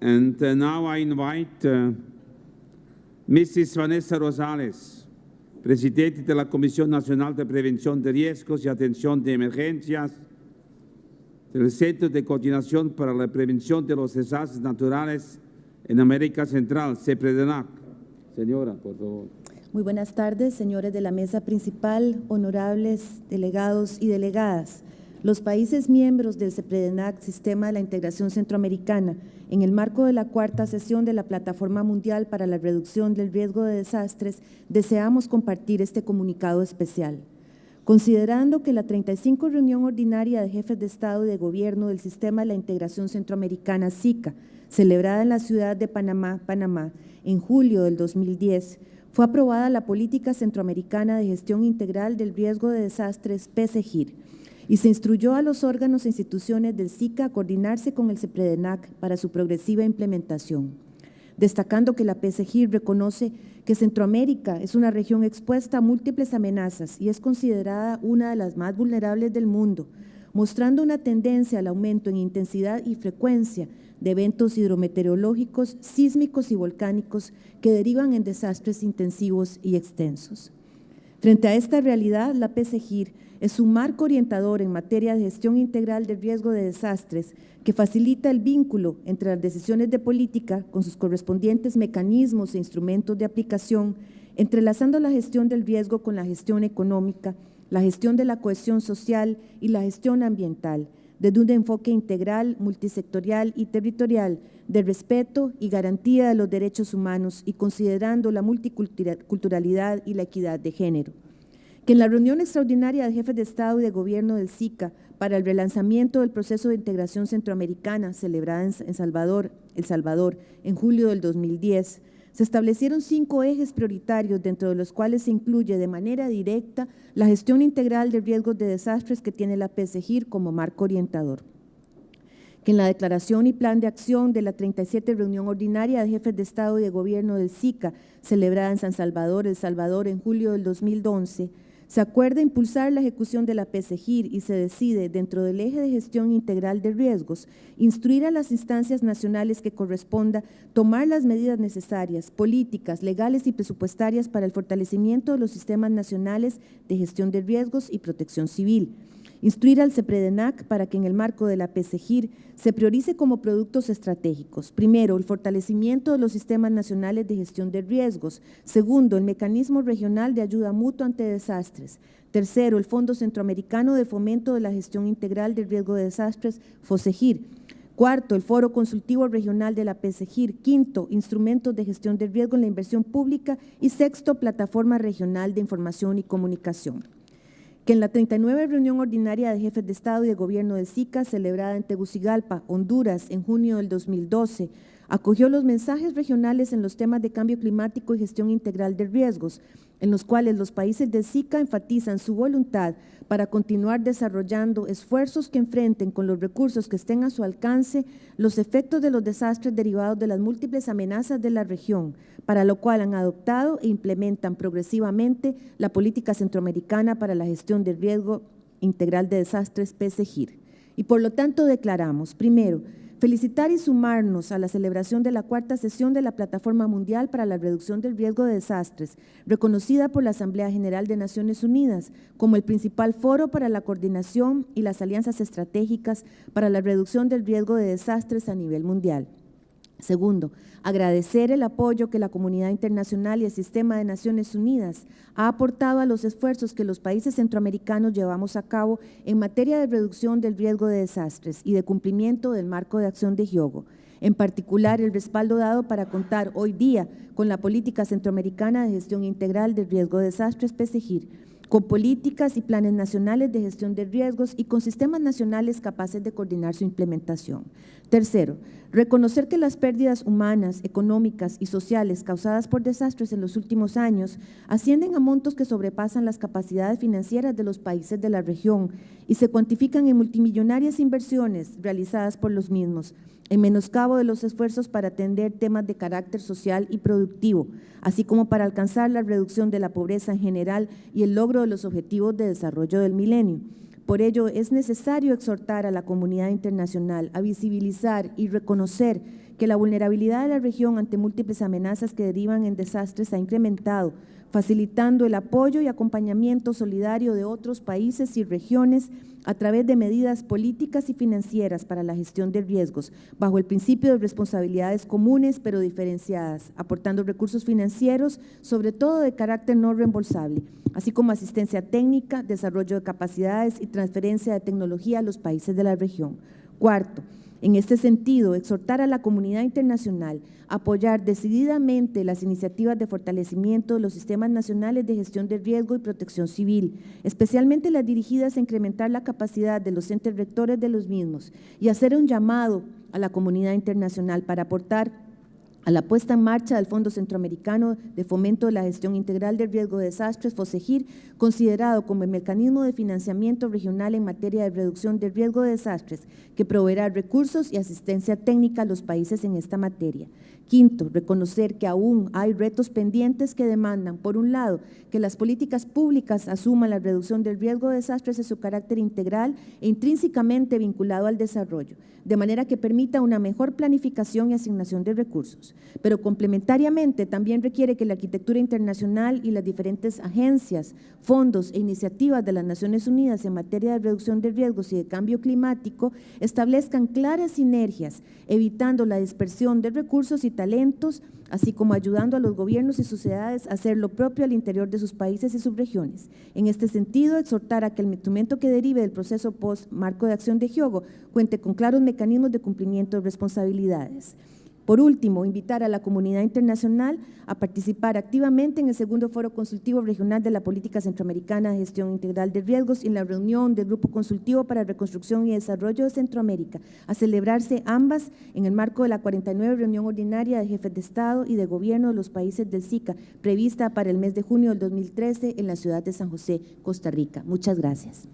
And now I invite Mrs. Vanessa Rosales, Presidente de la Comisión Nacional de Prevención de Riesgos y Atención de Emergencias del Centro de Coordinación para la Prevención de los Desastres Naturales en América Central, CEPREDENAC. Señora, por favor. Muy buenas tardes, señores de la mesa principal, honorables delegados y delegadas. Los países miembros del CEPREDENAC, Sistema de la Integración Centroamericana, en el marco de la cuarta sesión de la Plataforma Mundial para la Reducción del Riesgo de Desastres, deseamos compartir este comunicado especial. Considerando que la 35 reunión ordinaria de jefes de Estado y de Gobierno del Sistema de la Integración Centroamericana, SICA, celebrada en la ciudad de Panamá, en julio del 2010, fue aprobada la Política Centroamericana de Gestión Integral del Riesgo de Desastres, PCGIR, y se instruyó a los órganos e instituciones del SICA a coordinarse con el CEPREDENAC para su progresiva implementación, destacando que la PCGIR reconoce que Centroamérica es una región expuesta a múltiples amenazas y es considerada una de las más vulnerables del mundo, mostrando una tendencia al aumento en intensidad y frecuencia de eventos hidrometeorológicos, sísmicos y volcánicos que derivan en desastres intensivos y extensos. Frente a esta realidad, la PCGIR es un marco orientador en materia de gestión integral del riesgo de desastres que facilita el vínculo entre las decisiones de política con sus correspondientes mecanismos e instrumentos de aplicación, entrelazando la gestión del riesgo con la gestión económica, la gestión de la cohesión social y la gestión ambiental, desde un enfoque integral, multisectorial y territorial de respeto y garantía de los derechos humanos y considerando la multiculturalidad y la equidad de género. Que en la reunión extraordinaria de jefes de Estado y de Gobierno del SICA para el relanzamiento del proceso de integración centroamericana celebrada en El Salvador, en julio del 2010, se establecieron 5 ejes prioritarios, dentro de los cuales se incluye de manera directa la gestión integral de riesgos de desastres que tiene la PCGIR como marco orientador. Que en la declaración y plan de acción de la 37 reunión ordinaria de jefes de Estado y de Gobierno del SICA, celebrada en San Salvador, El Salvador, en julio del 2011, se acuerda impulsar la ejecución de la PCGIR y se decide, dentro del eje de gestión integral de riesgos, instruir a las instancias nacionales que corresponda tomar las medidas necesarias, políticas, legales y presupuestarias para el fortalecimiento de los sistemas nacionales de gestión de riesgos y protección civil. Instruir al CEPREDENAC para que en el marco de la PCGIR se priorice como productos estratégicos. Primero, el fortalecimiento de los sistemas nacionales de gestión de riesgos. Segundo, el mecanismo regional de ayuda mutua ante desastres. Tercero, el Fondo Centroamericano de Fomento de la Gestión Integral del Riesgo de Desastres, FOSEGIR. Cuarto, el Foro Consultivo Regional de la PCGIR. Quinto, instrumentos de gestión de riesgo en la inversión pública. Y sexto, Plataforma Regional de Información y Comunicación. Que en la 39 reunión ordinaria de jefes de Estado y de Gobierno del SICA, celebrada en Tegucigalpa, Honduras, en junio del 2012, acogió los mensajes regionales en los temas de cambio climático y gestión integral de riesgos, en los cuales los países del SICA enfatizan su voluntad para continuar desarrollando esfuerzos que enfrenten con los recursos que estén a su alcance los efectos de los desastres derivados de las múltiples amenazas de la región, para lo cual han adoptado e implementan progresivamente la Política Centroamericana para la Gestión del Riesgo Integral de Desastres, PCGIR. Y por lo tanto declaramos, primero, felicitar y sumarnos a la celebración de la cuarta sesión de la Plataforma Mundial para la Reducción del Riesgo de Desastres, reconocida por la Asamblea General de Naciones Unidas como el principal foro para la coordinación y las alianzas estratégicas para la reducción del riesgo de desastres a nivel mundial. Segundo, agradecer el apoyo que la comunidad internacional y el Sistema de Naciones Unidas ha aportado a los esfuerzos que los países centroamericanos llevamos a cabo en materia de reducción del riesgo de desastres y de cumplimiento del marco de acción de Hyogo. En particular, el respaldo dado para contar hoy día con la Política Centroamericana de Gestión Integral del Riesgo de Desastres, PCGIR, con políticas y planes nacionales de gestión de riesgos y con sistemas nacionales capaces de coordinar su implementación. Tercero, reconocer que las pérdidas humanas, económicas y sociales causadas por desastres en los últimos años ascienden a montos que sobrepasan las capacidades financieras de los países de la región y se cuantifican en multimillonarias inversiones realizadas por los mismos, en menoscabo de los esfuerzos para atender temas de carácter social y productivo, así como para alcanzar la reducción de la pobreza en general y el logro de los objetivos de desarrollo del milenio. por ello es necesario exhortar a la comunidad internacional a visibilizar y reconocer que la vulnerabilidad de la región ante múltiples amenazas que derivan en desastres ha incrementado, facilitando el apoyo y acompañamiento solidario de otros países y regiones a través de medidas políticas y financieras para la gestión de riesgos, bajo el principio de responsabilidades comunes pero diferenciadas, aportando recursos financieros, sobre todo de carácter no reembolsable, así como asistencia técnica, desarrollo de capacidades y transferencia de tecnología a los países de la región. Cuarto, en este sentido, exhortar a la comunidad internacional a apoyar decididamente las iniciativas de fortalecimiento de los sistemas nacionales de gestión de riesgo y protección civil, especialmente las dirigidas a incrementar la capacidad de los entes rectores de los mismos y hacer un llamado a la comunidad internacional para aportar a la puesta en marcha del Fondo Centroamericano de Fomento de la Gestión Integral del Riesgo de Desastres, FOSEGIR, considerado como el mecanismo de financiamiento regional en materia de reducción del riesgo de desastres, que proveerá recursos y asistencia técnica a los países en esta materia. Quinto, reconocer que aún hay retos pendientes que demandan, por un lado, que las políticas públicas asuman la reducción del riesgo de desastres en su carácter integral e intrínsecamente vinculado al desarrollo, de manera que permita una mejor planificación y asignación de recursos. Pero complementariamente también requiere que la arquitectura internacional y las diferentes agencias, fondos e iniciativas de las Naciones Unidas en materia de reducción de riesgos y de cambio climático establezcan claras sinergias, evitando la dispersión de recursos y talentos, así como ayudando a los gobiernos y sociedades a hacer lo propio al interior de sus países y subregiones. En este sentido, exhortar a que el instrumento que derive del proceso post-marco de acción de Hyogo cuente con claros mecanismos de cumplimiento de responsabilidades. Por último, invitar a la comunidad internacional a participar activamente en el segundo Foro Consultivo Regional de la Política Centroamericana de Gestión Integral de Riesgos y en la reunión del Grupo Consultivo para Reconstrucción y Desarrollo de Centroamérica, a celebrarse ambas en el marco de la 49 reunión ordinaria de jefes de Estado y de Gobierno de los países del SICA, prevista para el mes de junio del 2013 en la ciudad de San José, Costa Rica. Muchas gracias.